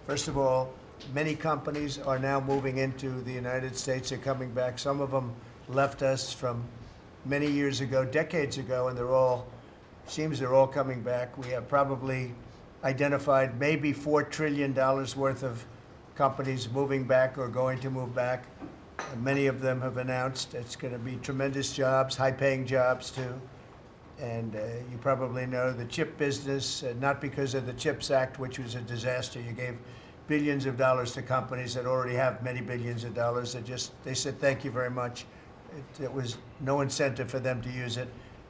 First of all, many companies are now moving into the United States. They're coming back. Some of them left us from many years ago, decades ago, and seems they're all coming back. We have probably identified maybe $4 trillion worth of companies moving back or going to move back. And many of them have announced it's going to be tremendous jobs, high-paying jobs too. And you probably know the chip business, not because of the CHIPS Act, which was a disaster. You gave billions of dollars to companies that already have many billions of dollars. They said thank you very much. It was no incentive for them to use it.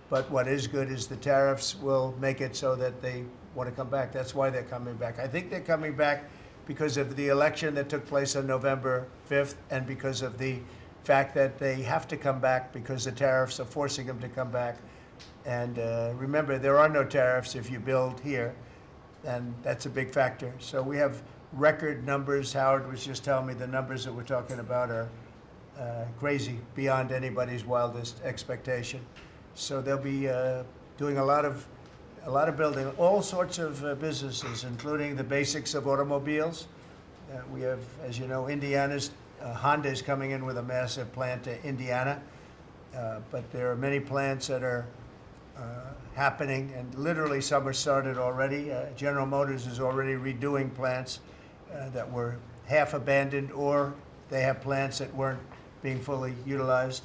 But what is good is the tariffs will make it so that they want to come back. That's why they're coming back. I think they're coming back because of the election that took place on November 5th and because of the fact that they have to come back because the tariffs are forcing them to come back. And remember, there are no tariffs if you build here, and that's a big factor. So we have record numbers. Howard was just telling me the numbers that we're talking about are crazy, beyond anybody's wildest expectation. So they'll be doing a lot of building, all sorts of businesses, including the basics of automobiles. We have, as you know, Honda is coming in with a massive plant to Indiana, but there are many plants that are happening, and literally some are started already. General Motors is already redoing plants that were half abandoned, or they have plants that weren't being fully utilized.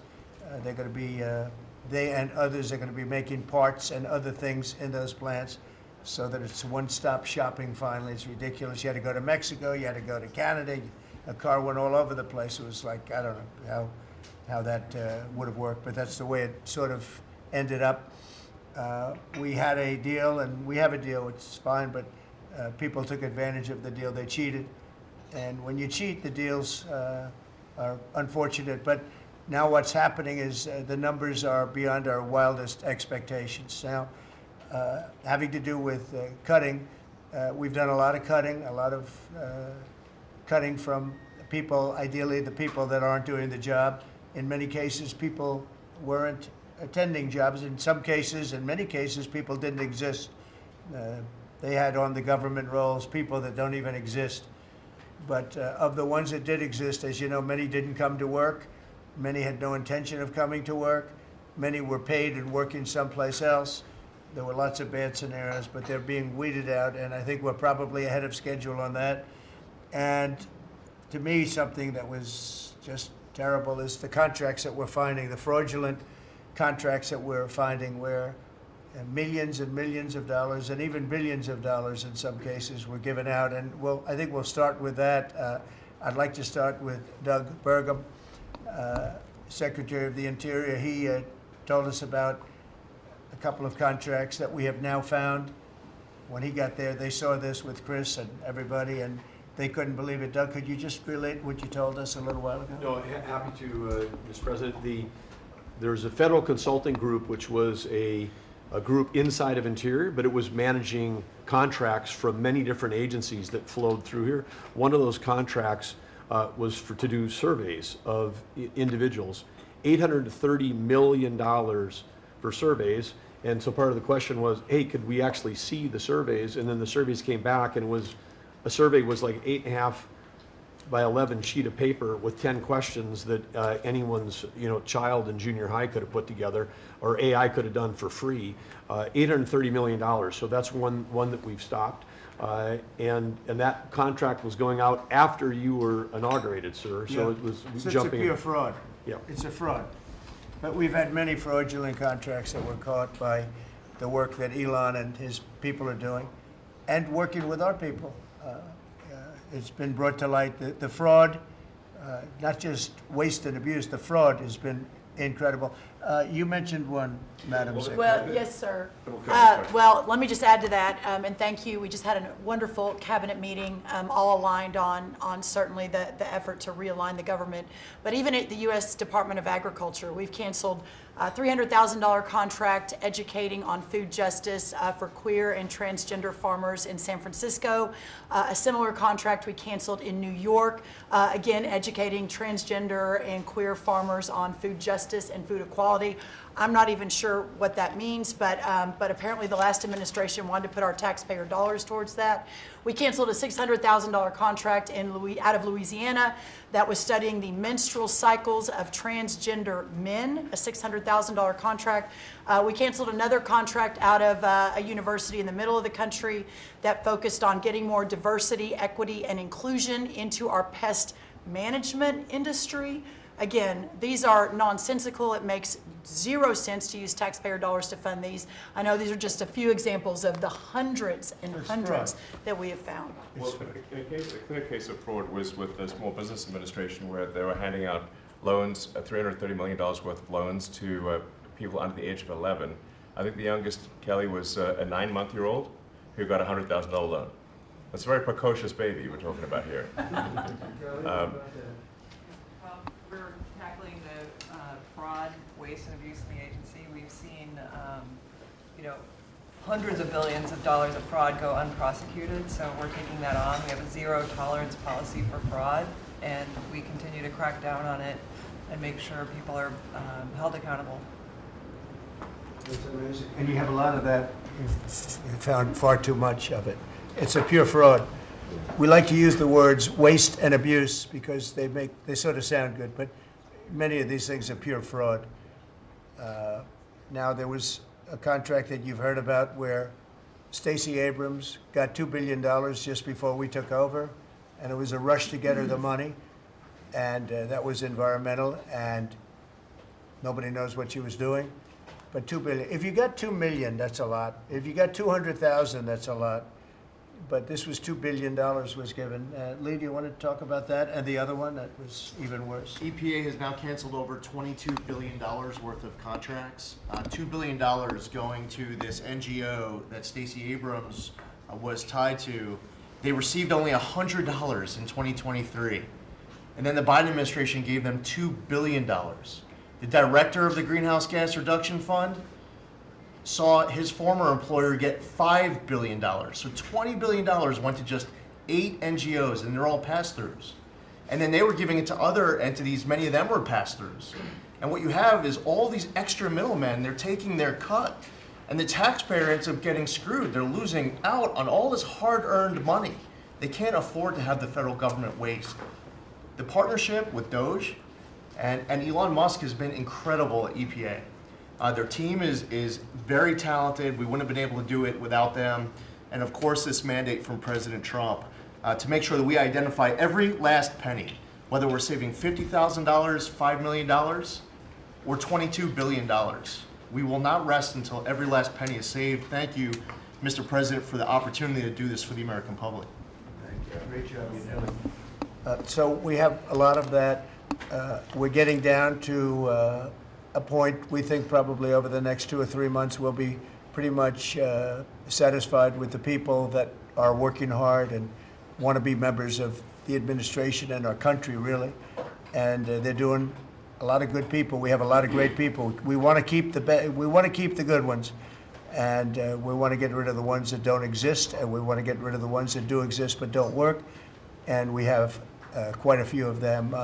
They're going to be they and others are going to be making parts and other things in those plants so that it's one-stop shopping finally. It's ridiculous. You had to go to Mexico, you had to go to Canada, a car went all over the place. It was like, I don't know how that would have worked, but that's the way it sort of ended up. We had a deal, and we have a deal, which is fine, but people took advantage of the deal. They cheated. And when you cheat, the deals are unfortunate. But now what's happening is the numbers are beyond our wildest expectations. Now, having to do with cutting, we've done a lot of cutting from people, ideally the people that aren't doing the job. In many cases, people weren't attending jobs. In some cases, in many cases, people didn't exist. They had on the government rolls people that don't even exist. But of the ones that did exist, as you know, many didn't come to work. Many had no intention of coming to work. Many were paid and working someplace else. There were lots of bad scenarios, but they're being weeded out, and I think we're probably ahead of schedule on that. And to me, something that was just terrible is the contracts that we're finding, the fraudulent contracts that we're finding, where millions and millions of dollars and even billions of dollars in some cases were given out. And I think we'll start with that. I'd like to start with Doug Burgum, Secretary of the Interior. He told us about a couple of contracts that we have now found. When he got there, they saw this with Chris and everybody, and they couldn't believe it. Doug, could you just relate what you told us a little while ago? No, happy to, Mr. President. There's a federal consulting group, which was a group inside of Interior, but it was managing contracts from many different agencies that flowed through here. One of those contracts was to do surveys of individuals, $830 million for surveys. And so part of the question was, hey, could we actually see the surveys? And then the surveys came back, and a survey was like 8.5 by 11 sheet of paper with 10 questions that anyone's child in junior high could have put together, or AI could have done for free. $830 million. So that's one that we've stopped. And that contract was going out after you were inaugurated, sir. So it was so jumping. It's a pure fraud. Yeah. It's a fraud. But we've had many fraudulent contracts that were caught by the work that Elon and his people are doing, and working with our people. It's been brought to light. The fraud, not just waste and abuse, the fraud has been incredible. You mentioned one, Madam Secretary. Well, yes, sir. Well, let me just add to that, and thank you. We just had a wonderful cabinet meeting, all aligned on certainly the effort to realign the government. But even at the U.S. Department of Agriculture, we've canceled a $300,000 contract educating on food justice for queer and transgender farmers in San Francisco. A similar contract we canceled in New York, again, educating transgender and queer farmers on food justice and food equality. equality. I'm not even sure what that means, but apparently the last administration wanted to put our taxpayer dollars towards that. We canceled a $600,000 contract out of Louisiana that was studying the menstrual cycles of transgender men, a $600,000 contract. We canceled another contract out of a university in the middle of the country that focused on getting more diversity, equity, and inclusion into our pest management industry. Again, these are nonsensical. It makes zero sense to use taxpayer dollars to fund these. I know these are just a few examples of the hundreds and hundreds that we have found. Well, a clear case of fraud was with the Small Business Administration, where they were handing out loans, $330 million worth of loans to people under the age of 11. I think the youngest, Kelly, was a 9-month-old who got a $100,000 loan. That's a very precocious baby we're talking about here. We're tackling the fraud, waste, and abuse in the agency. We've seen, hundreds of billions of dollars of fraud go unprosecuted, so we're taking that on. We have a zero tolerance policy for fraud, and we continue to crack down on it and make sure people are held accountable. It's amazing. And you have a lot of that. You found far too much of it. It's a pure fraud. We like to use the words waste and abuse because they sort of sound good, but many of these things are pure fraud. Now, there was a contract that you've heard about where Stacey Abrams got $2 billion just before we took over, and it was a rush to get her the money, and that was environmental, and nobody knows what she was doing. But $2 billion. If you got $2 million, that's a lot. If you got 200,000, that's a lot. But this was $2 billion was given. Lee, do you want to talk about that? And the other one that was even worse? EPA has now canceled over $22 billion worth of contracts. $2 billion going to this NGO that Stacey Abrams was tied to. They received only $100 in 2023. And then the Biden administration gave them $2 billion. The director of the Greenhouse Gas Reduction Fund saw his former employer get $5 billion. So $20 billion went to just 8 NGOs, and they're all pass-throughs. And then they were giving it to other entities, many of them were pass-throughs. And what you have is all these extra middlemen, they're taking their cut. And the taxpayer ends up getting screwed. They're losing out on all this hard-earned money. They can't afford to have the federal government waste. The partnership with Doge and Elon Musk has been incredible at EPA. Their team is very talented. We wouldn't have been able to do it without them. And of course, this mandate from President Trump to make sure that we identify every last penny, whether we're saving $50,000, $5 million, or $22 billion. We will not rest until every last penny is saved. Thank you, Mr. President, for the opportunity to do this for the American public. Thank you. Great job you're doing. So we have a lot of that. We're getting down to a point we think probably over the next 2 or 3 months we'll be pretty much satisfied with the people that are working hard and want to be members of the administration and our country, really. And they're doing a lot of good people. We have a lot of great people. We want to keep the good ones, and we want to get rid of the ones that don't exist, and we want to get rid of the ones that do exist but don't work. And we have quite a few of them.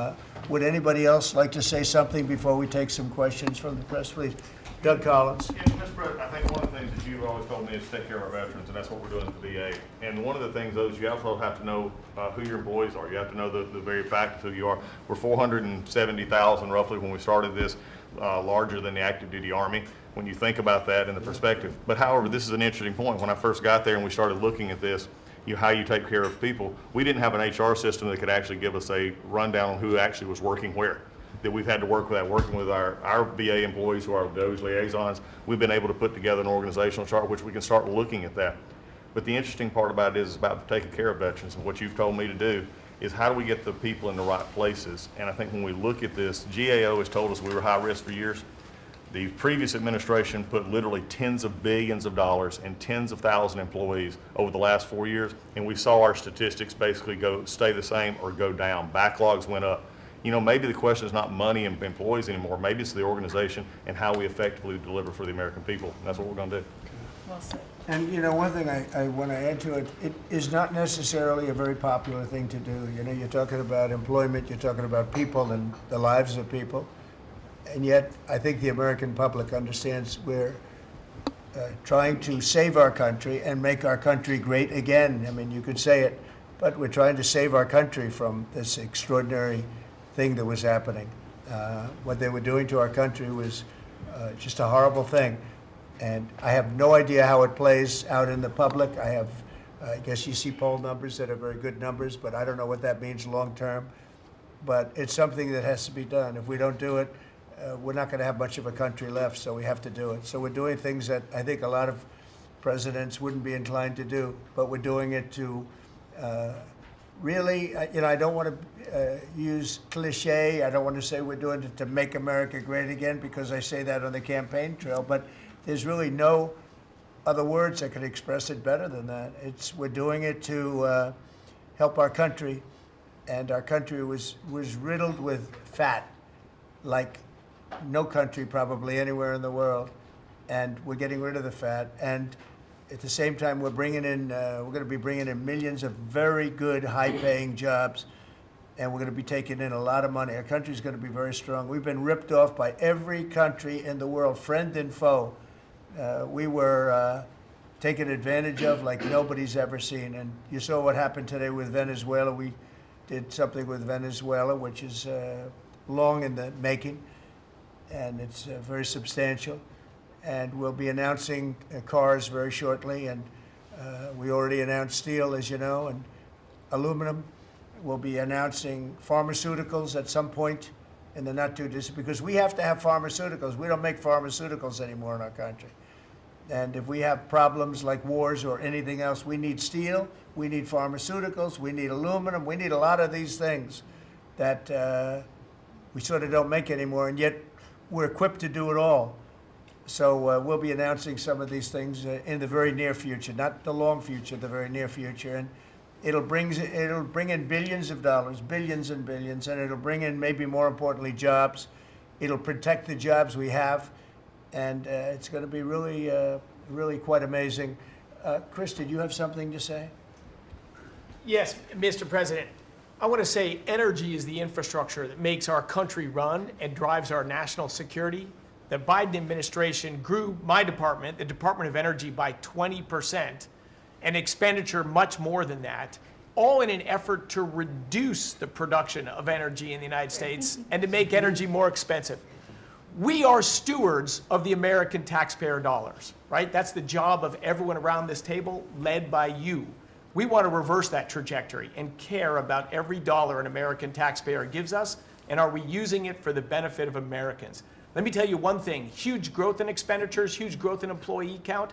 Would anybody else like to say something before we take some questions from the press, please? Doug Collins. Yeah, Mr. President, I think one of the things that you've always told me is take care of our veterans, and that's what we're doing at the VA. And one of the things, though, is you also have to know who your employees are. You have to know the very fact of who you are. We're 470,000 roughly when we started this, larger than the active duty Army, when you think about that in the perspective. But however, this is an interesting point. When I first got there and we started looking at this, how you take care of people, we didn't have an HR system that could actually give us a rundown on who actually was working where. That we've had to work with that, working with our VA employees who are Doge liaisons. We've been able to put together an organizational chart which we can start looking at that. But the interesting part about it is about taking care of veterans, and what you've told me to do is how do we get the people in the right places. And I think when we look at this, GAO has told us we were high risk for years. The previous administration put literally tens of billions of dollars and tens of thousand employees over the last 4 years, and we saw our statistics basically stay the same or go down. Backlogs went up. Maybe the question is not money and employees anymore. Maybe it's the organization and how we effectively deliver for the American people. And that's what we're going to do. Well said. And one thing I want to add to it, it is not necessarily a very popular thing to do. You're talking about employment, you're talking about people and the lives of people. And yet, I think the American public understands we're trying to save our country and make our country great again. I mean, you could say it, but we're trying to save our country from this extraordinary thing that was happening. What they were doing to our country was just a horrible thing. And I have no idea how it plays out in the public. I guess you see poll numbers that are very good numbers, but I don't know what that means long term. But it's something that has to be done. If we don't do it, we're not going to have much of a country left, so we have to do it. So we're doing things that I think a lot of presidents wouldn't be inclined to do, but we're doing it to really, I don't want to use cliche. I don't want to say we're doing it to make America great again, because I say that on the campaign trail, but there's really no other words that could express it better than that. We're doing it to help our country, and our country was riddled with fat, like no country probably anywhere in the world, and we're getting rid of the fat. And at the same time, we're going to be bringing in millions of very good, high-paying jobs, and we're going to be taking in a lot of money. Our country's going to be very strong. We've been ripped off by every country in the world, friend and foe. We were taken advantage of like nobody's ever seen. And you saw what happened today with Venezuela. We did something with Venezuela, which is long in the making, and it's very substantial. And we'll be announcing cars very shortly, and we already announced steel, as you know, and aluminum. We'll be announcing pharmaceuticals at some point in the not too distant, because we have to have pharmaceuticals. We don't make pharmaceuticals anymore in our country. And if we have problems like wars or anything else, we need steel, we need pharmaceuticals, we need aluminum, we need a lot of these things that we sort of don't make anymore, and yet we're equipped to do it all. So we'll be announcing some of these things in the very near future, not the long future, the very near future. And it'll bring in billions of dollars, billions and billions, and it'll bring in, maybe more importantly, jobs. It'll protect the jobs we have, and it's going to be really, really quite amazing. Chris, did you have something to say? Yes, Mr. President. I want to say energy is the infrastructure that makes our country run and drives our national security. The Biden administration grew my department, the Department of Energy, by 20%, and expenditure much more than that, all in an effort to reduce the production of energy in the United States and to make energy more expensive. We are stewards of the American taxpayer dollars, right? That's the job of everyone around this table, led by you. We want to reverse that trajectory and care about every dollar an American taxpayer gives us, and are we using it for the benefit of Americans? Let me tell you one thing, huge growth in expenditures, huge growth in employee count.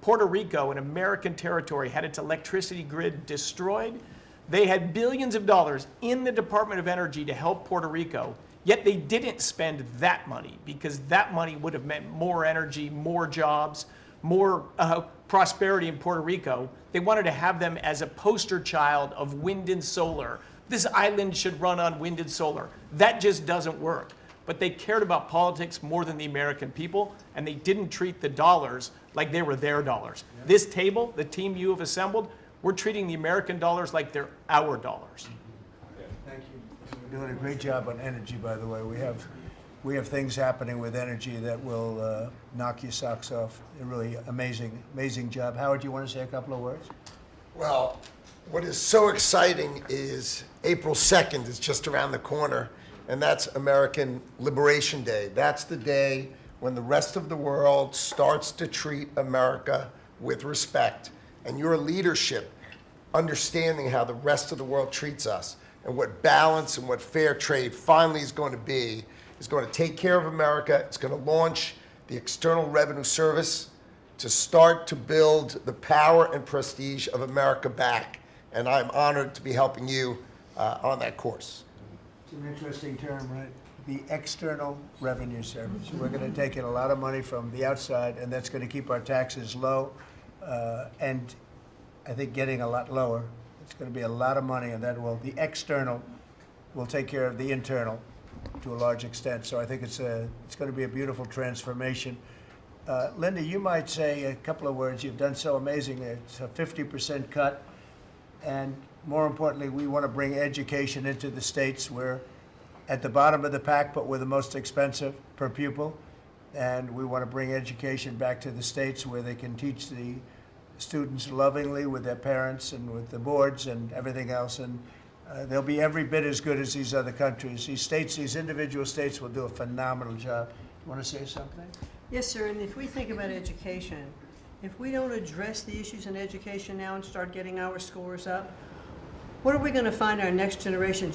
Puerto Rico, an American territory, had its electricity grid destroyed. They had billions of dollars in the Department of Energy to help Puerto Rico, yet they didn't spend that money, because that money would have meant more energy, more jobs, more prosperity in Puerto Rico. They wanted to have them as a poster child of wind and solar. This island should run on wind and solar. That just doesn't work. But they cared about politics more than the American people, and they didn't treat the dollars like they were their dollars. Yeah. This table, the team you have assembled, we're treating the American dollars like they're our dollars. Thank you. We're doing a great job on energy, by the way. We have things happening with energy that will knock your socks off. A really amazing job. Howard, do you want to say a couple of words? Well, what is so exciting is April 2nd is just around the corner, and that's American Liberation Day. That's the day when the rest of the world starts to treat America with respect. And your leadership, understanding how the rest of the world treats us, and what balance and what fair trade finally is going to be, is going to take care of America. It's going to launch the External Revenue Service to start to build the power and prestige of America back. And I'm honored to be helping you on that course. It's an interesting term, right? The External Revenue Service. We're going to take in a lot of money from the outside, and that's going to keep our taxes low, and I think getting a lot lower. It's going to be a lot of money, and the external will take care of the internal to a large extent. So I think it's going to be a beautiful transformation. Linda, you might say a couple of words. You've done so amazing. It's a 50% cut, and more importantly, we want to bring education into the states where at the bottom of the pack, but we're the most expensive per pupil. And we want to bring education back to the states where they can teach the students lovingly with their parents and with the boards and everything else. And they'll be every bit as good as these other countries. These states, these individual states will do a phenomenal job. You want to say something? Yes, sir, and if we think about education, if we don't address the issues in education now and start getting our scores up, what are we going to find our next generation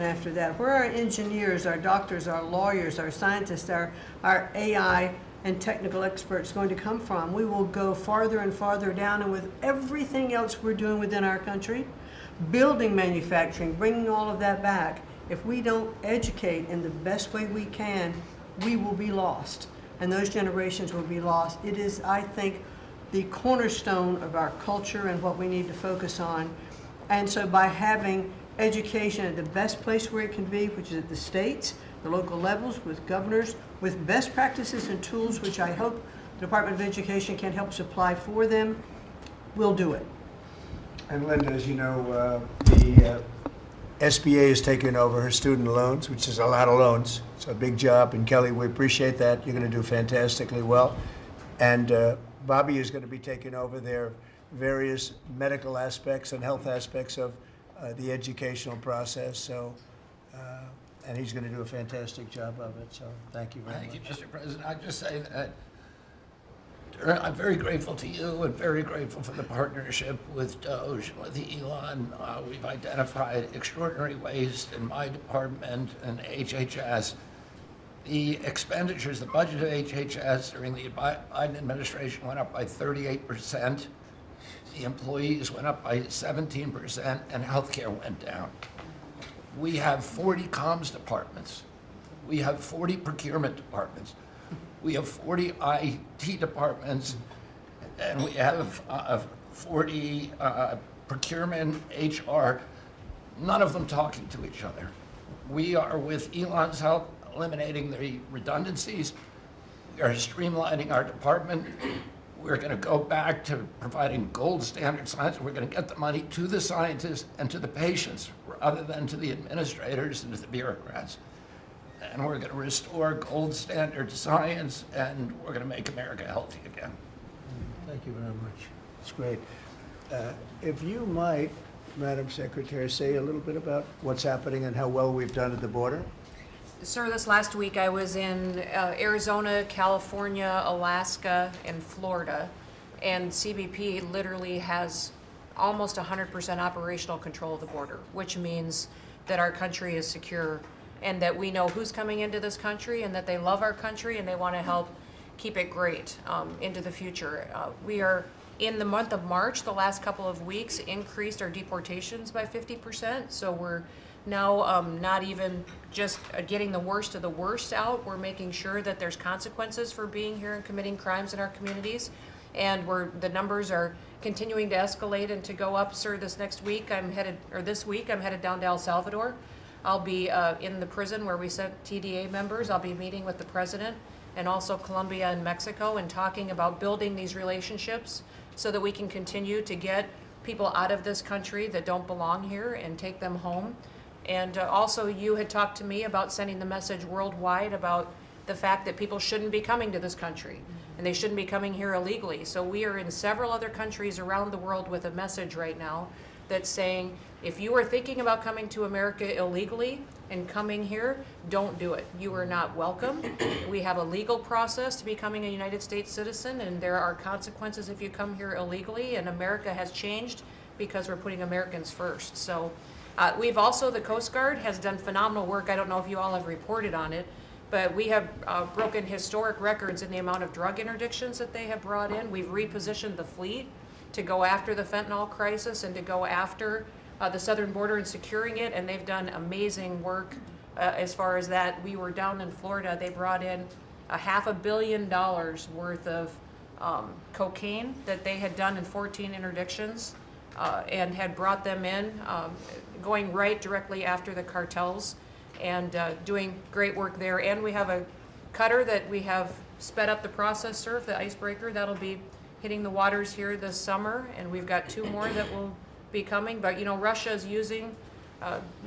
after that? Where are our engineers, our doctors, our lawyers, our scientists, our AI and technical experts going to come from? We will go farther and farther down, and with everything else we're doing within our country, building manufacturing, bringing all of that back, if we don't educate in the best way we can, we will be lost, and those generations will be lost. It is, I think, the cornerstone of our culture and what we need to focus on. And so by having education at the best place where it can be, which is at the states, the local levels, with governors, with best practices and tools, which I hope the Department of Education can help supply for them, we'll do it. And Linda, as you know, the SBA has taken over her student loans, which is a lot of loans. It's a big job, and Kelly, we appreciate that. You're going to do fantastically well. And Bobby is going to be taking over their various medical aspects and health aspects of the educational process. So, and he's going to do a fantastic job of it. So, thank you very much. Thank you, Mr. President. I'd just say that I'm very grateful to you and very grateful for the partnership with Doge and with Elon. We've identified extraordinary waste in my department and HHS. The expenditures, the budget of HHS during the Biden administration went up by 38%. The employees went up by 17%, and healthcare went down. We have 40 comms departments. We have 40 procurement departments. We have 40 IT departments, and we have 40 procurement, HR, none of them talking to each other. We are, with Elon's help, eliminating the redundancies. We are streamlining our department. We're going to go back to providing gold standard science. We're going to get the money to the scientists and to the patients rather than to the administrators and to the bureaucrats. And we're going to restore gold standard science, and we're going to make America healthy again. Thank you very much. It's great. If you might, Madam Secretary, say a little bit about what's happening and how well we've done at the border. Sir, this last week I was in Arizona, California, Alaska, and Florida, and CBP literally has almost 100% operational control of the border, which means that our country is secure and that we know who's coming into this country and that they love our country and they want to help keep it great into the future. We are, in the month of March, the last couple of weeks, increased our deportations by 50%, so we're now not even just getting the worst of the worst out. We're making sure that there's consequences for being here and committing crimes in our communities. And the numbers are continuing to escalate and to go up. Sir, this week I'm headed down to El Salvador. I'll be in the prison where we sent TDA members. I'll be meeting with the president and also Colombia and Mexico and talking about building these relationships so that we can continue to get people out of this country that don't belong here and take them home. And also, you had talked to me about sending the message worldwide about the fact that people shouldn't be coming to this country and they shouldn't be coming here illegally. So we are in several other countries around the world with a message right now that's saying, if you are thinking about coming to America illegally and coming here, don't do it. You are not welcome. We have a legal process to becoming a United States citizen, and there are consequences if you come here illegally, and America has changed because we're putting Americans first. So we've also, the Coast Guard has done phenomenal work. I don't know if you all have reported on it, but we have broken historic records in the amount of drug interdictions that they have brought in. We've repositioned the fleet to go after the fentanyl crisis and to go after the southern border and securing it, and they've done amazing work as far as that. We were down in Florida. They brought in $500 million worth of cocaine that they had done in 14 interdictions and had brought them in, going right directly after the cartels and doing great work there. And we have a cutter that we have sped up the process, sir, the icebreaker. That'll be hitting the waters here this summer, and we've got 2 more that will be coming. But, you know, Russia is using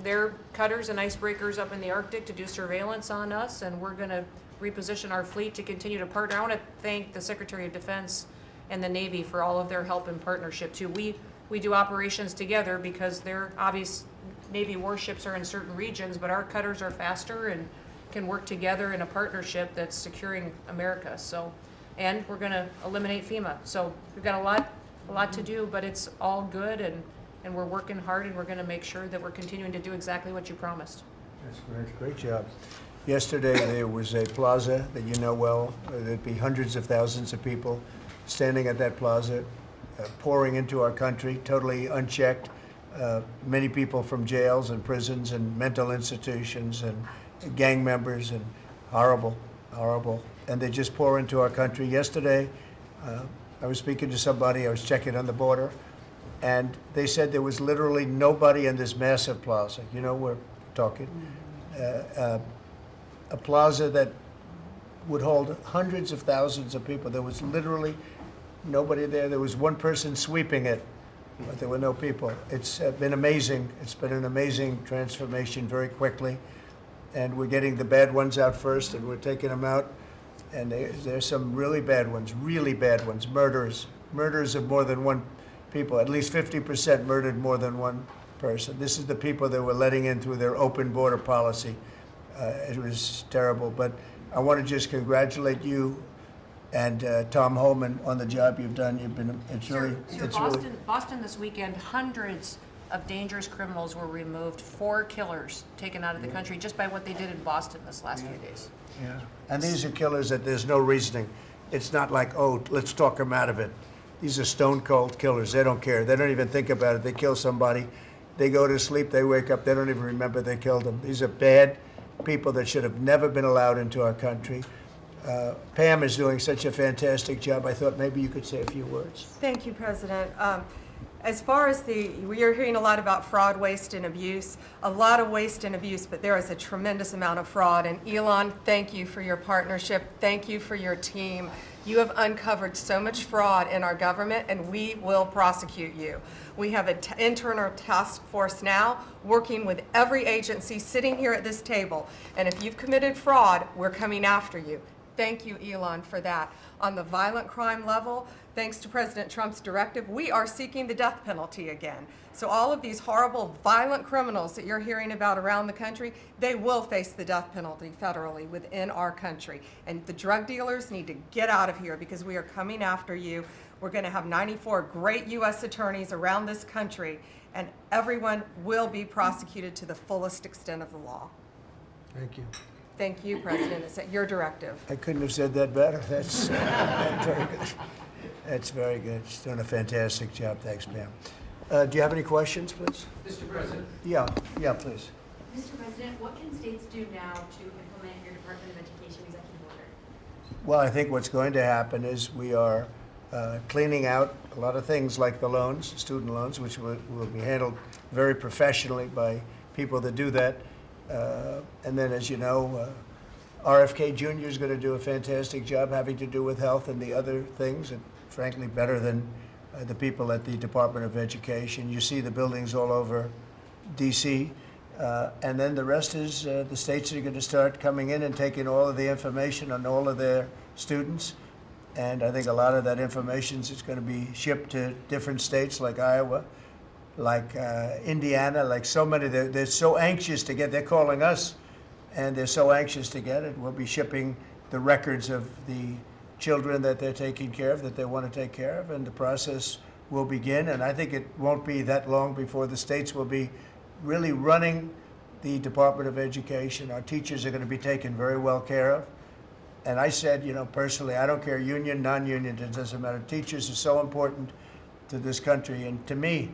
They're cutters and icebreakers up in the Arctic to do surveillance on us, and we're gonna reposition our fleet to continue to partner. I want to thank the Secretary of Defense and the Navy for all of their help and partnership too. We do operations together because their obvious Navy warships are in certain regions, but our cutters are faster and can work together in a partnership that's securing America. So, and we're gonna eliminate FEMA. So we've got a lot to do, but it's all good, and we're working hard, and we're gonna make sure that we're continuing to do exactly what you promised. That's great. Great job. Yesterday, there was a plaza that you know well. There'd be hundreds of thousands of people standing at that plaza, pouring into our country, totally unchecked. Many people from jails and prisons and mental institutions and gang members, and horrible, horrible. And they just pour into our country. Yesterday, I was speaking to somebody, I was checking on the border, and they said there was literally nobody in this massive plaza. You know, we're talking. A plaza that would hold hundreds of thousands of people. There was literally nobody there. There was one person sweeping it, but there were no people. It's been amazing. It's been an amazing transformation very quickly. And we're getting the bad ones out first, and we're taking them out. And there's some really bad ones, murders of more than one people. At least 50% murdered more than one person. This is the people that we're letting in through their open border policy. It was terrible, but I want to just congratulate you and Tom Holman on the job you've done. Sir, Boston this weekend, hundreds of dangerous criminals were removed, 4 killers taken out of the country just by what they did in Boston this last few days. Yeah. And these are killers that there's no reasoning. It's not like, oh, let's talk them out of it. These are stone cold killers. They don't care. They don't even think about it. They kill somebody. They go to sleep. They wake up. They don't even remember they killed them. These are bad people that should have never been allowed into our country. Pam is doing such a fantastic job. I thought maybe you could say a few words. Thank you, President. As far as we are hearing a lot about fraud, waste, and abuse, a lot of waste and abuse, but there is a tremendous amount of fraud. And Elon, thank you for your partnership. Thank you for your team. You have uncovered so much fraud in our government, and we will prosecute you. We have an internal task force now working with every agency sitting here at this table. And if you've committed fraud, we're coming after you. Thank you, Elon, for that. On the violent crime level, thanks to President Trump's directive, we are seeking the death penalty again. So all of these horrible, violent criminals that you're hearing about around the country, they will face the death penalty federally within our country. And the drug dealers need to get out of here because we are coming after you. We're going to have 94 great U.S. attorneys around this country, and everyone will be prosecuted to the fullest extent of the law. Thank you. Thank you, President. It's at your directive. I couldn't have said that better. That's very good. That's very good. She's doing a fantastic job. Thanks, Pam. Do you have any questions, please? Mr. President. Yeah, please. Mr. President, what can states do now to implement your Department of Education executive order? Well, I think what's going to happen is we are cleaning out a lot of things like the loans, student loans, which will be handled very professionally by people that do that. And then, as you know, RFK Jr. is going to do a fantastic job having to do with health and the other things, and frankly, better than the people at the Department of Education. You see the buildings all over D.C. And then the rest is the states are going to start coming in and taking all of the information on all of their students. And I think a lot of that information is going to be shipped to different states like Iowa, like Indiana, like so many. They're so anxious to get, they're calling us, and they're so anxious to get it. We'll be shipping the records of the children that they're taking care of, that they want to take care of, and the process will begin. And I think it won't be that long before the states will be really running the Department of Education. Our teachers are going to be taken very well care of. And I said, personally, I don't care union, non-union, it doesn't matter. Teachers are so important to this country and to me.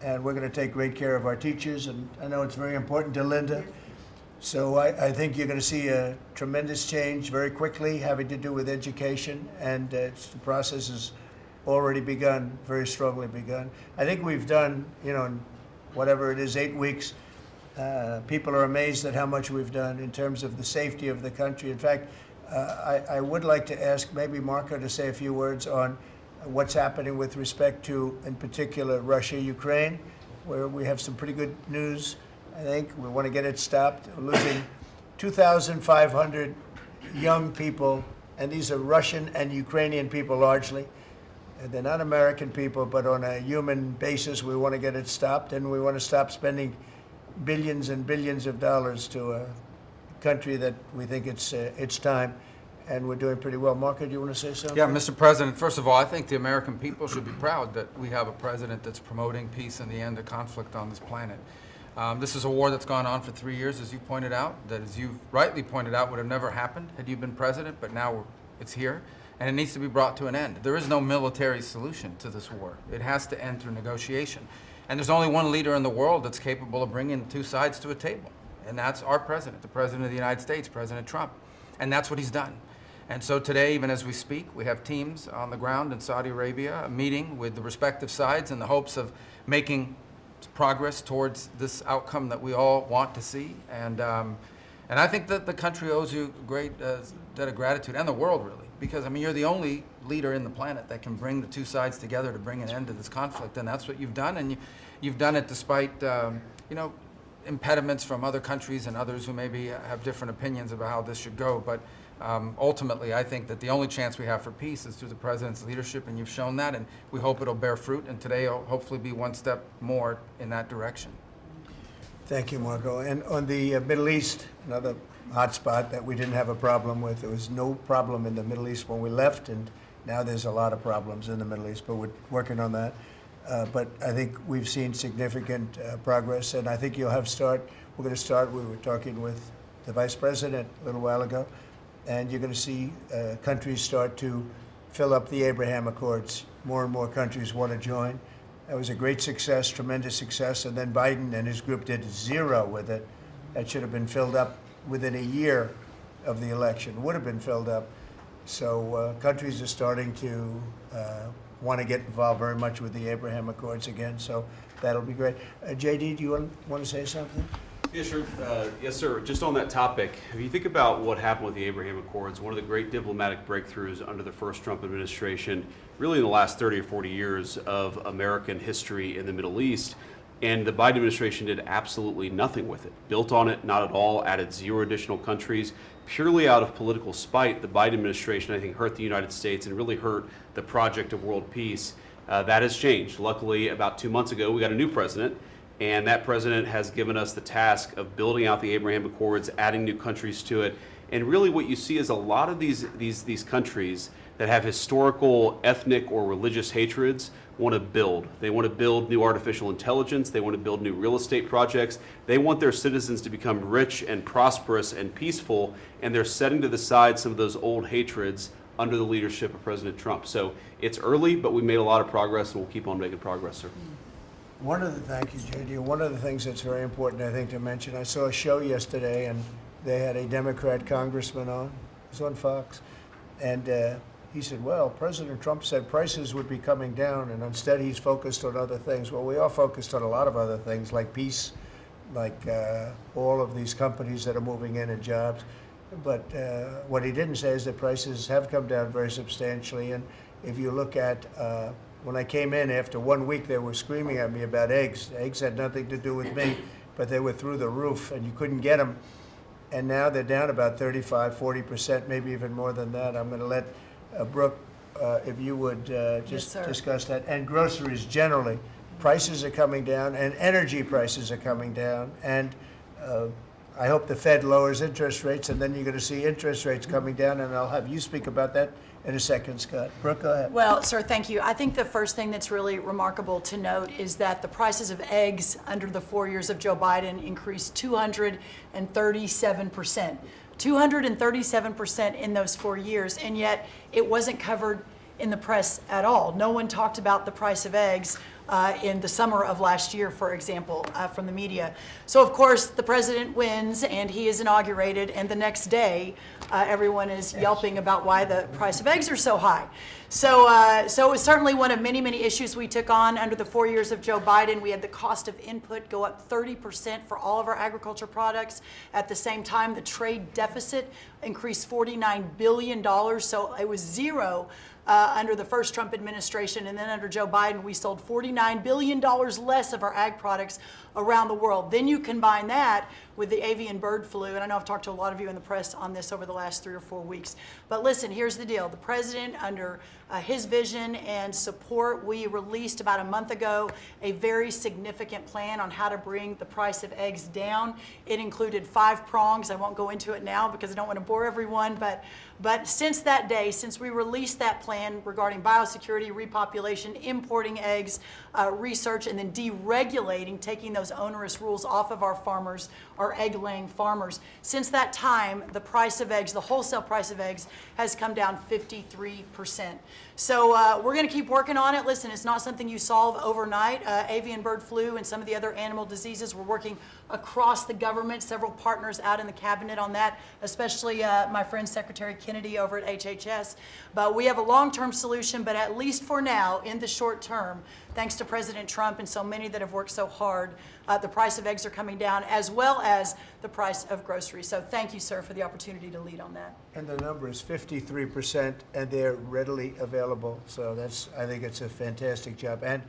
And we're going to take great care of our teachers. And I know it's very important to Linda. So I think you're going to see a tremendous change very quickly having to do with education. And the process has already begun, very strongly begun. I think we've done, in whatever it is, 8 weeks, people are amazed at how much we've done in terms of the safety of the country. In fact, I would like to ask maybe Marco to say a few words on what's happening with respect to, in particular, Russia, Ukraine, where we have some pretty good news I think we want to get it stopped. We're losing 2,500 young people, and these are Russian and Ukrainian people largely. And they're not American people, but on a human basis, we want to get it stopped, and we want to stop spending billions and billions of dollars to a country that we think it's time, and we're doing pretty well. Marco, do you want to say something? Yeah, Mr. President, first of all, I think the American people should be proud that we have a president that's promoting peace and the end of conflict on this planet. This is a war that's gone on for 3 years, as you pointed out, that, as you rightly pointed out, would have never happened had you been president, but now it's here, and it needs to be brought to an end. There is no military solution to this war. It has to end through negotiation. And there's only one leader in the world that's capable of bringing two sides to a table, and that's our president, the President of the United States, President Trump. And that's what he's done. And so today, even as we speak, we have teams on the ground in Saudi Arabia meeting with the respective sides in the hopes of making progress towards this outcome that we all want to see. And I think that the country owes you a great debt of gratitude, and the world really, because I mean, you're the only leader in the planet that can bring the two sides together to bring an end to this conflict, and that's what you've done. And you've done it despite you know, impediments from other countries and others who maybe have different opinions about how this should go. But ultimately, I think that the only chance we have for peace is through the president's leadership, and you've shown that, and we hope it'll bear fruit, and today will hopefully be one step more in that direction. Thank you, Marco. And on the Middle East, another hot spot that we didn't have a problem with. There was no problem in the Middle East when we left, and now there's a lot of problems in the Middle East, but we're working on that. But I think we've seen significant progress, and I think you'll have we're going to start, we were talking with the Vice President a little while ago, and you're going to see countries start to fill up the Abraham Accords. More and more countries want to join. That was a great success, tremendous success, and then Biden and his group did zero with it. That should have been filled up within a year of the election, would have been filled up. So countries are starting to want to get involved very much with the Abraham Accords again, so that'll be great. JD, do you want to say something? Yeah, sure. Yes, sir. Just on that topic, if you think about what happened with the Abraham Accords, one of the great diplomatic breakthroughs under the first Trump administration, really in the last 30 or 40 years of American history in the Middle East, and the Biden administration did absolutely nothing with it. Built on it, not at all, added 0 additional countries. Purely out of political spite, the Biden administration, I think, hurt the United States and really hurt the project of world peace. That has changed. Luckily, about 2 months ago, we got a new president, and that president has given us the task of building out the Abraham Accords, adding new countries to it. And really what you see is a lot of these countries that have historical ethnic or religious hatreds want to build. They want to build new artificial intelligence. They want to build new real estate projects. They want their citizens to become rich and prosperous and peaceful, and they're setting to the side some of those old hatreds under the leadership of President Trump. So it's early, but we made a lot of progress, and we'll keep on making progress, sir. Thank you, JD. One of the things that's very important, I think, to mention, I saw a show yesterday, and they had a Democrat congressman on. It was on Fox. And he said, well, President Trump said prices would be coming down, and instead he's focused on other things. Well, we are focused on a lot of other things, like peace, like all of these companies that are moving in and jobs. But what he didn't say is that prices have come down very substantially. And if you look at when I came in after 1 week, they were screaming at me about eggs. Eggs had nothing to do with me, but they were through the roof, and you couldn't get them. And now they're down about 35, 40%, maybe even more than that. I'm going to let Brooke, if you would just discuss that. And groceries generally, prices are coming down, and energy prices are coming down. And I hope the Fed lowers interest rates, and then you're going to see interest rates coming down, and I'll have you speak about that in a second, Scott. Brooke, go ahead. Well, sir, thank you. I think the first thing that's really remarkable to note is that the prices of eggs under the 4 years of Joe Biden increased 237%. 237% in those 4 years, and yet it wasn't covered in the press at all. No one talked about the price of eggs in the summer of last year, for example, from the media. So of course the president wins and he is inaugurated, and the next day everyone is yelping about why the price of eggs are so high. So it was certainly one of many, many issues we took on under the 4 years of Joe Biden. We had the cost of input go up 30% for all of our agriculture products. At the same time, the trade deficit increased $49 billion. So it was zero under the first Trump administration, and then under Joe Biden, we sold $49 billion less of our ag products around the world. Then you combine that with the avian bird flu, and I know I've talked to a lot of you in the press on this over the last 3 or 4 weeks. But listen, here's the deal. The president, under his vision and support, we released about a month ago a very significant plan on how to bring the price of eggs down. It included 5 prongs. I won't go into it now because I don't want to bore everyone, but since that day, since we released that plan regarding biosecurity, repopulation, importing eggs, research, and then deregulating, taking those onerous rules off of our farmers, our egg-laying farmers, since that time, the price of eggs, the wholesale price of eggs, has come down 53%. So we're going to keep working on it. Listen, it's not something you solve overnight. Avian bird flu and some of the other animal diseases, we're working across the government, several partners out in the cabinet on that, especially my friend Secretary Kennedy over at HHS. But we have a long-term solution, but at least for now, in the short term, thanks to President Trump and so many that have worked so hard, the price of eggs are coming down, as well as the price of groceries. So thank you, sir, for the opportunity to lead on that. And the number is 53%, and they're readily available. So I think it's a fantastic job. And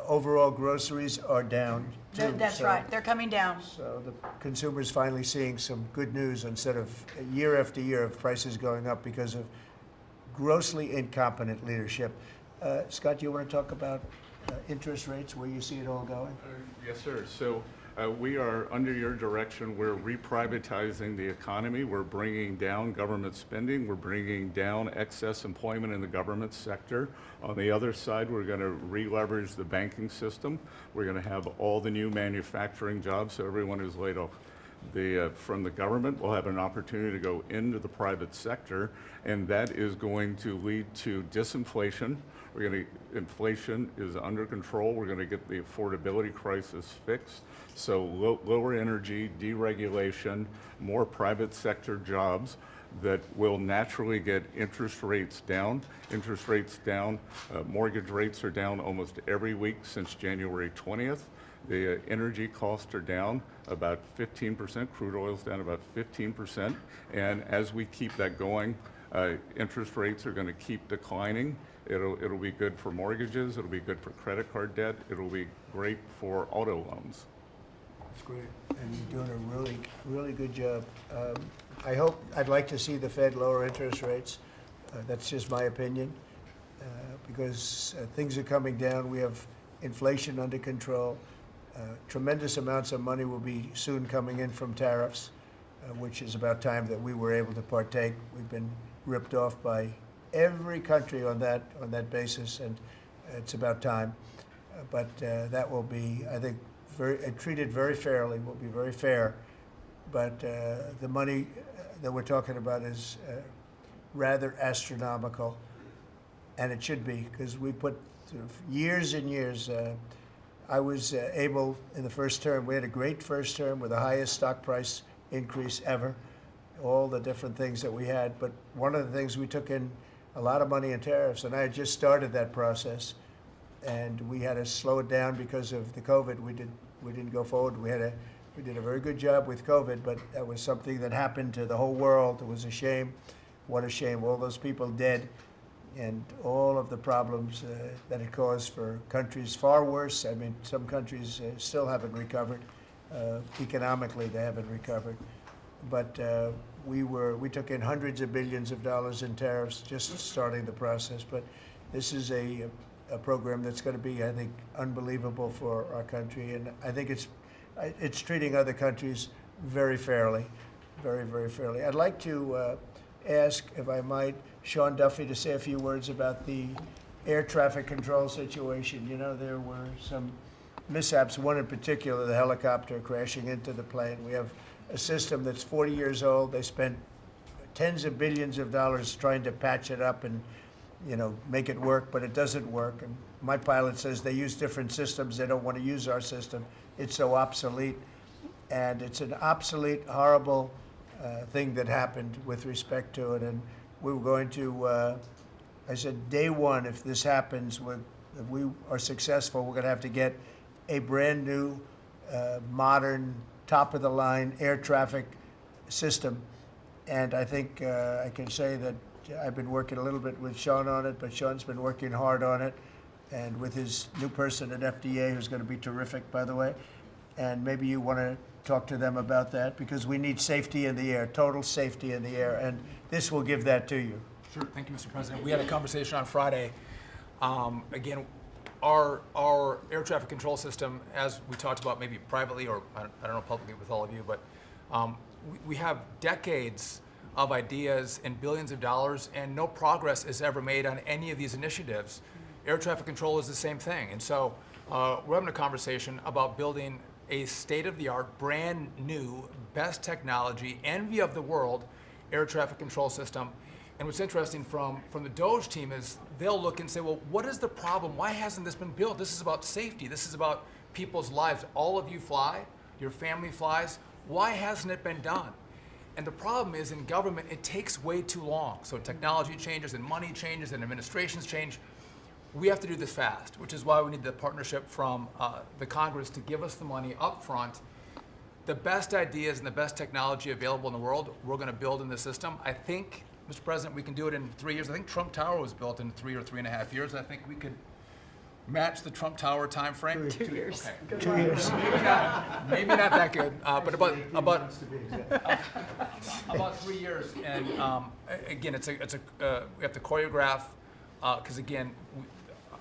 overall groceries are down, too. That's right. They're coming down. So the consumer's finally seeing some good news instead of year after year of prices going up because of grossly incompetent leadership. Scott, do you want to talk about interest rates, where you see it all going? Yes, sir. So we are, under your direction, we're reprivatizing the economy. We're bringing down government spending. We're bringing down excess employment in the government sector. On the other side, we're going to re-leverage the banking system. We're going to have all the new manufacturing jobs, so everyone who's laid off from the government will have an opportunity to go into the private sector, and that is going to lead to disinflation. Inflation is under control. We're going to get the affordability crisis fixed. So lower energy, deregulation, more private sector jobs that will naturally get interest rates down. Interest rates down. Mortgage rates are down almost every week since January 20th. The energy costs are down about 15%. Crude oil's down about 15%. And as we keep that going, interest rates are going to keep declining. It'll be good for mortgages. It'll be good for credit card debt. It'll be great for auto loans. That's great. And you're doing a really, really good job. I'd like to see the Fed lower interest rates. That's just my opinion, because things are coming down. We have inflation under control. Tremendous amounts of money will be soon coming in from tariffs, which is about time that we were able to partake. We've been ripped off by every country on that basis, and it's about time. But that will be, I think, treated very fairly. Will be very fair. But the money that we're talking about is rather astronomical, and it should be, because we put years and years. I was able, in the first term, we had a great first term with the highest stock price increase ever, all the different things that we had. But one of the things, we took in a lot of money in tariffs, and I had just started that process, and we had to slow it down because of the COVID. We didn't go forward. We did a very good job with COVID, but that was something that happened to the whole world. It was a shame. What a shame. All those people dead, and all of the problems that it caused for countries far worse. I mean, some countries still haven't recovered. Economically, they haven't recovered. But we took in hundreds of billions of dollars in tariffs just starting the process. But this is a program that's going to be, I think, unbelievable for our country. And I think it's treating other countries very fairly, very, very fairly. I'd like to ask, if I might, Sean Duffy to say a few words about the air traffic control situation. You know, there were some mishaps, one in particular, the helicopter crashing into the plane. We have a system that's 40 years old. They spent tens of billions of dollars trying to patch it up and, make it work, but it doesn't work. And my pilot says they use different systems. They don't want to use our system. It's so obsolete. And it's an obsolete, horrible thing that happened with respect to it. And we were going to, I said, day one, if this happens, if we are successful, we're going to have to get a brand new, modern, top-of-the-line air traffic system. And I think I can say that I've been working a little bit with Sean on it, but Sean's been working hard on it, and with his new person at FDA, who's going to be terrific, by the way. and maybe you want to talk to them about that, because we need safety in the air, total safety in the air, and this will give that to you. Sure. Thank you, Mr. President. We had a conversation on Friday. Again, our air traffic control system, as we talked about maybe privately or I don't know publicly with all of you, but we have decades of ideas and billions of dollars, and no progress is ever made on any of these initiatives. Air traffic control is the same thing. And so we're having a conversation about building a state-of-the-art, brand new, best technology, envy of the world, air traffic control system. And what's interesting from the Doge team is they'll look and say, well, what is the problem? Why hasn't this been built? This is about safety. This is about people's lives. All of you fly, your family flies. Why hasn't it been done? And the problem is in government, it takes way too long. So technology changes and money changes and administrations change. We have to do this fast, which is why we need the partnership from the Congress to give us the money up front. The best ideas and the best technology available in the world, we're going to build in the system. I think, Mr. President, we can do it in 3 years. I think Trump Tower was built in 3 or 3.5 years. I think we could match the Trump Tower time frame. 2 years. Okay. 2 years. Maybe not that good, but about 3 years. And again, we have to choreograph because again,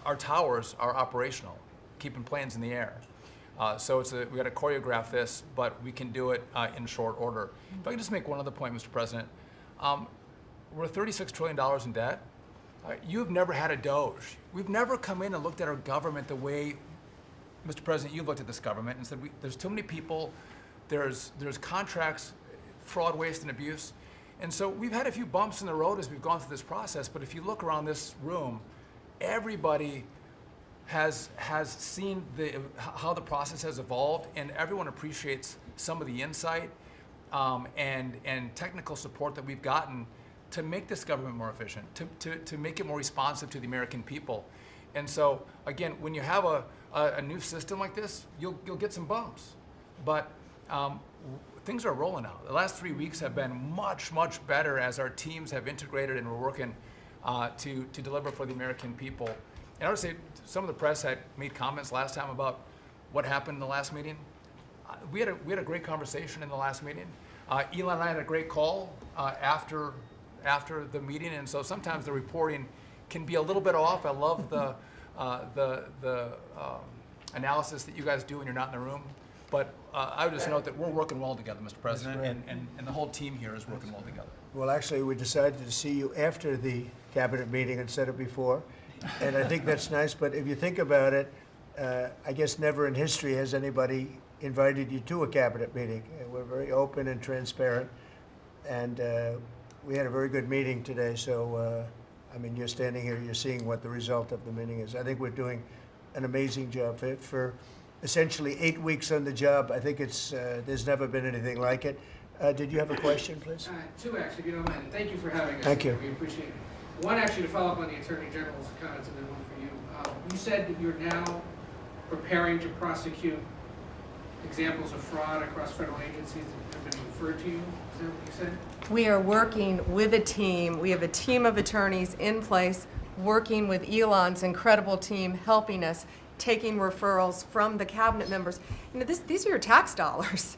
our towers are operational, keeping planes in the air. So we got to choreograph this, but we can do it in short order. If I can just make one other point, Mr. President, we're $36 trillion in debt. You've never had a doge. We've never come in and looked at our government the way, Mr. President, you've looked at this government and said, there's too many people, there's contracts, fraud, waste, and abuse. And so we've had a few bumps in the road as we've gone through this process, but if you look around this room, everybody has seen how the process has evolved, and everyone appreciates some of the insight and technical support that we've gotten to make this government more efficient, to make it more responsive to the American people. And so, again, when you have a new system like this, you'll get some bumps. But things are rolling out. The last 3 weeks have been much, much better as our teams have integrated and we're working to deliver for the American people. And I would say some of the press had made comments last time about what happened in the last meeting. We had a great conversation in the last meeting. Elon and I had a great call after the meeting, and so sometimes the reporting can be a little bit off. I love the analysis that you guys do when you're not in the room. But I would just note that we're working well together, Mr. President, and the whole team here is working well together. Well, actually, we decided to see you after the cabinet meeting instead of before, and I think that's nice. But if you think about it, I guess never in history has anybody invited you to a cabinet meeting. We're very open and transparent, and we had a very good meeting today. So, I mean, you're standing here, you're seeing what the result of the meeting is. I think we're doing an amazing job for essentially 8 weeks on the job. I think there's never been anything like it. Did you have a question, please? Two, actually, if you don't mind. And thank you for having us. Thank you. We appreciate it. One, actually, to follow up on the Attorney General's comments, and then one for you. You said that you're now preparing to prosecute examples of fraud across federal agencies that have been referred to you. Is that what you said? We are working with a team. We have a team of attorneys in place working with Elon's incredible team, helping us, taking referrals from the cabinet members. You know, these are your tax dollars.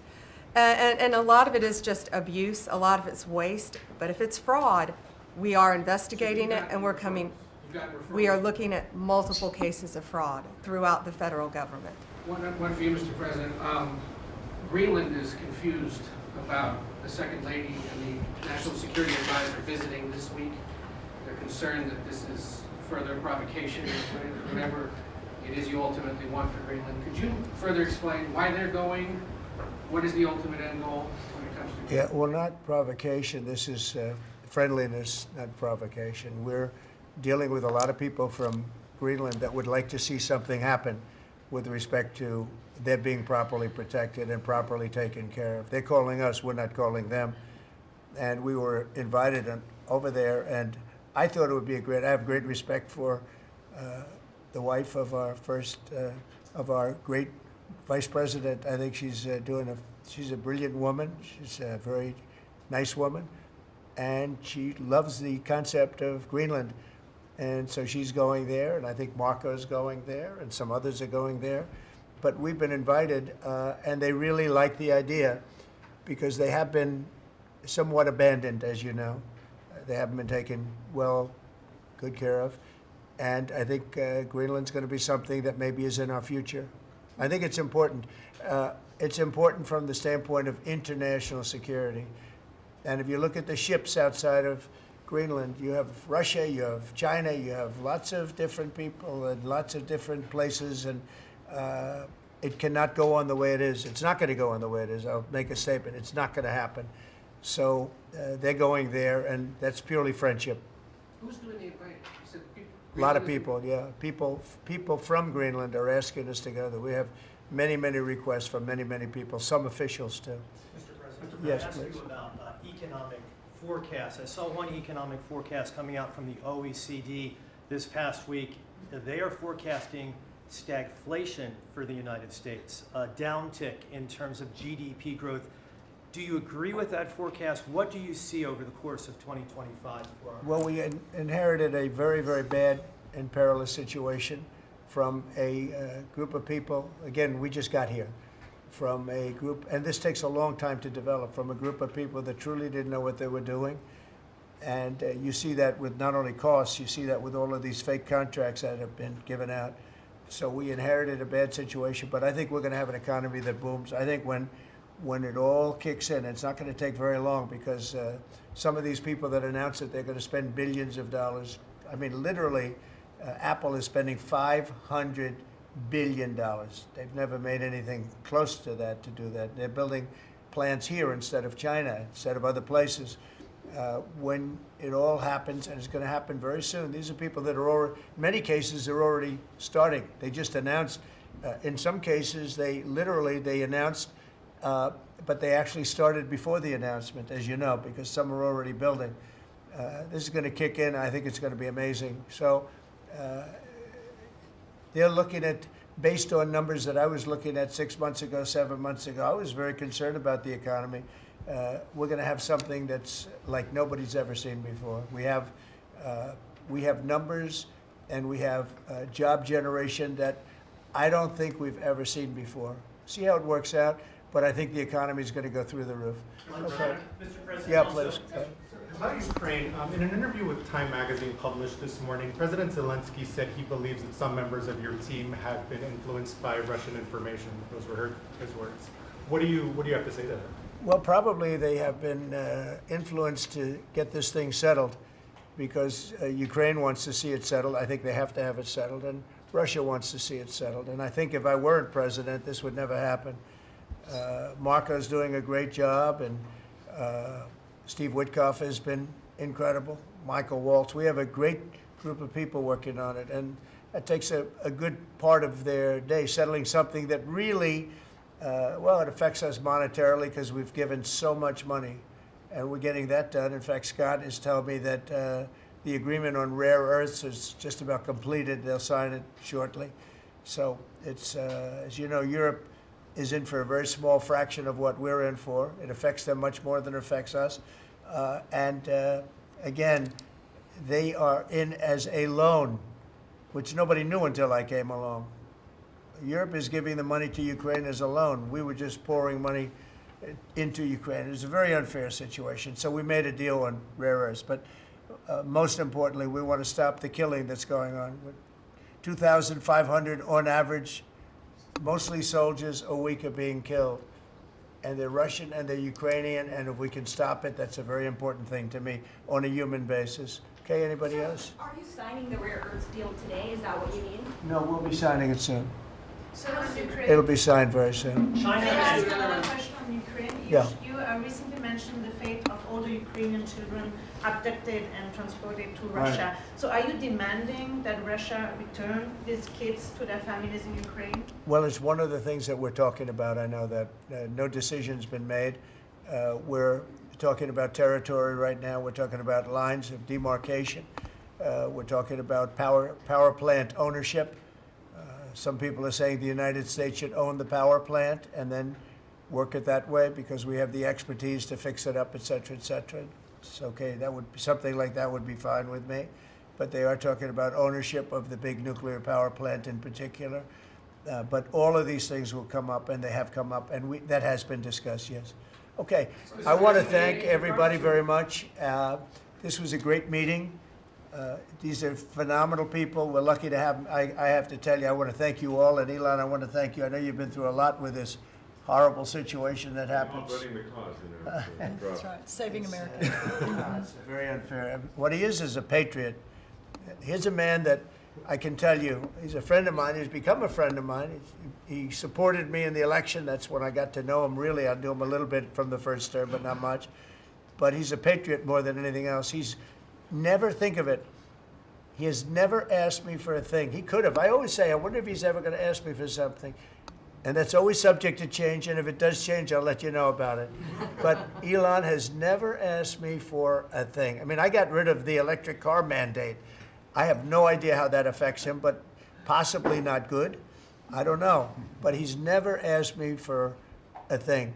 And a lot of it is just abuse, a lot of it's waste. But if it's fraud, we are investigating it, and we are looking at multiple cases of fraud throughout the federal government. One for you, Mr. President. Greenland is confused about the Second Lady and the National Security Advisor visiting this week. They're concerned that this is further provocation, whatever it is you ultimately want for Greenland. Could you further explain why they're going? What is the ultimate end goal when it comes to Yeah, well, not provocation. This is friendliness, not provocation. We're dealing with a lot of people from Greenland that would like to see something happen with respect to their being properly protected and properly taken care of. They're calling us, we're not calling them. And we were invited over there, and I thought it would be I have great respect for the wife of our great Vice President. I think she's a brilliant woman. She's a very nice woman, and she loves the concept of Greenland. And so she's going there, and I think Marco's going there, and some others are going there. but we've been invited, and they really like the idea because they have been somewhat abandoned, as you know. They haven't been taken good care of. And I think Greenland's going to be something that maybe is in our future. I think it's important. It's important from the standpoint of international security. And if you look at the ships outside of Greenland, you have Russia, you have China, you have lots of different people and lots of different places, and it cannot go on the way it is. It's not going to go on the way it is. I'll make a statement. It's not going to happen. So they're going there, and that's purely friendship. Who's doing the inviting? You said A lot of people, yeah. People from Greenland are asking us to go there. We have many, many requests from many, many people, some officials too. Mr. President, Yes, can I ask please. you about economic forecasts? I saw one economic forecast coming out from the OECD this past week. They are forecasting stagflation for the United States, a downtick in terms of GDP growth. Do you agree with that forecast? What do you see over the course of 2025 for our Well, we inherited a very, very bad and perilous situation from a group of people. Again, we just got here from a group, and this takes a long time to develop, from a group of people that truly didn't know what they were doing. And you see that with not only costs, you see that with all of these fake contracts that have been given out. So we inherited a bad situation, but I think we're going to have an economy that booms. I think when it all kicks in, it's not going to take very long, because some of these people that announce that they're going to spend billions of dollars, I mean, literally, Apple is spending $500 billion. They've never made anything close to that to do that. They're building plants here instead of China, instead of other places. When it all happens, and it's going to happen very soon, these are people that are already, in many cases, they're already starting. They just announced, in some cases, they announced, but they actually started before the announcement, as you know, because some are already building. This is going to kick in. I think it's going to be amazing. So they're looking at, based on numbers that I was looking at 6 months ago, 7 months ago, I was very concerned about the economy. We're going to have something that's like nobody's ever seen before. We have numbers, and we have job generation that I don't think we've ever seen before. See how it works out, but I think the economy is going to go through the roof. Okay. Mr. President, Yeah, also, please. about Ukraine, in an interview with Time Magazine published this morning, President Zelensky said he believes that some members of your team have been influenced by Russian information. Those were his words. What do you have to say to that? Well, probably they have been influenced to get this thing settled, because Ukraine wants to see it settled. I think they have to have it settled, and Russia wants to see it settled. And I think if I weren't president, this would never happen. Marco's doing a great job, and Steve Witkoff has been incredible. Michael Waltz. We have a great group of people working on it, and that takes a good part of their day, settling something that really, it affects us monetarily because we've given so much money, and we're getting that done. In fact, Scott is telling me that the agreement on rare earths is just about completed. They'll sign it shortly. So it's, as you know, Europe is in for a very small fraction of what we're in for. It affects them much more than it affects us. Again, they are in as a loan, which nobody knew until I came along. Europe is giving the money to Ukraine as a loan. We were just pouring money into Ukraine. It was a very unfair situation. So we made a deal on rare earths. But most importantly, we want to stop the killing that's going on. 2,500 on average, mostly soldiers, a week are being killed. And they're Russian and they're Ukrainian, and if we can stop it, that's a very important thing to me on a human basis. Okay, anybody else? Are you signing the rare earths deal today? Is that what you mean? No, we'll be signing it soon. So Ukraine. It'll be signed very soon. China May I ask is another question on Ukraine? Yeah. You recently mentioned the fate of all the Ukrainian children abducted and transported to Right. Russia. So are you demanding that Russia return these kids to their families in Ukraine? Well, it's one of the things that we're talking about. I know that no decision's been made. We're talking about territory right now. We're talking about lines of demarcation. We're talking about power plant ownership. Some people are saying the United States should own the power plant and then work it that way because we have the expertise to fix it up, et cetera, et cetera. It's okay. That would something like that would be fine with me. But they are talking about ownership of the big nuclear power plant in particular. But all of these things will come up, and they have come up, and that has been discussed, yes. Okay, I want to thank everybody very much. This was a great meeting. These are phenomenal people. We're lucky to have them. I have to tell you, I want to thank you all, and Elon, I want to thank you. I know you've been through a lot with this horrible situation that happens. That's right, saving America. It's very unfair. What he is a patriot. Here's a man that I can tell you, he's a friend of mine. He's become a friend of mine. He supported me in the election. That's when I got to know him, really. I knew him a little bit from the first term, but not much. But he's a patriot more than anything else. He's never, think of it, he has never asked me for a thing. He could have. I always say, I wonder if he's ever going to ask me for something. And that's always subject to change, and if it does change, I'll let you know about it. But Elon has never asked me for a thing. I mean, I got rid of the electric car mandate. I have no idea how that affects him, but possibly not good. I don't know. But he's never asked me for a thing.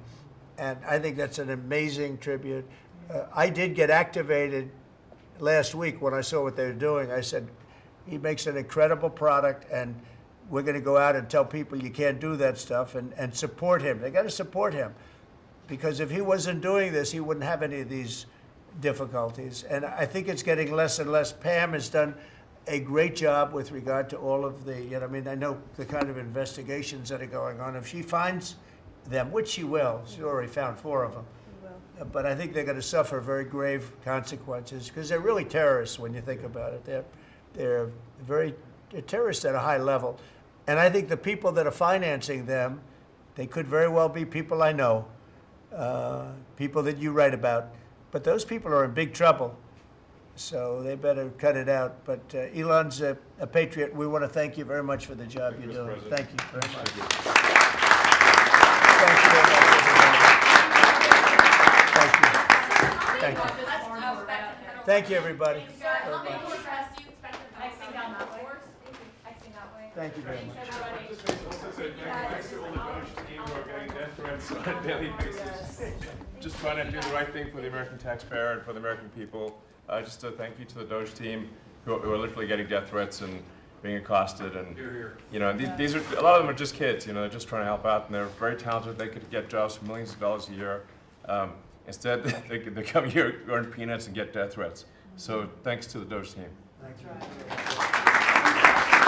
And I think that's an amazing tribute. I did get activated last week when I saw what they were doing. I said, he makes an incredible product, and we're going to go out and tell people you can't do that stuff, and support him. They got to support him. Because if he wasn't doing this, he wouldn't have any of these difficulties. And I think it's getting less and less. Pam has done a great job with regard to all of the, I mean, I know the kind of investigations that are going on. If she finds them, which she will, she already found 4 of them. But I think they're going to suffer very grave consequences, because they're really terrorists when you think about it. They're terrorists at a high level. And I think the people that are financing them, they could very well be people I know, people that you write about. But those people are in big trouble, so they better cut it out. But Elon's a patriot. We want to thank you very much for the job you're doing. Thank you very much. Thank you very much, everybody. Thank you. Thank you, everybody. Thank you very much. Thanks to all the Doge team who are getting death threats on a daily basis. Just trying to do the right thing for the American taxpayer and for the American people. Just a thank you to the Doge team who are literally getting death threats and being accosted. And you know, these are, a lot of them are just kids. You know, they're just trying to help out, and they're very talented. They could get jobs for millions of dollars a year. Instead, they come here, earn peanuts, and get death threats. So thanks to the Doge team. Thank you.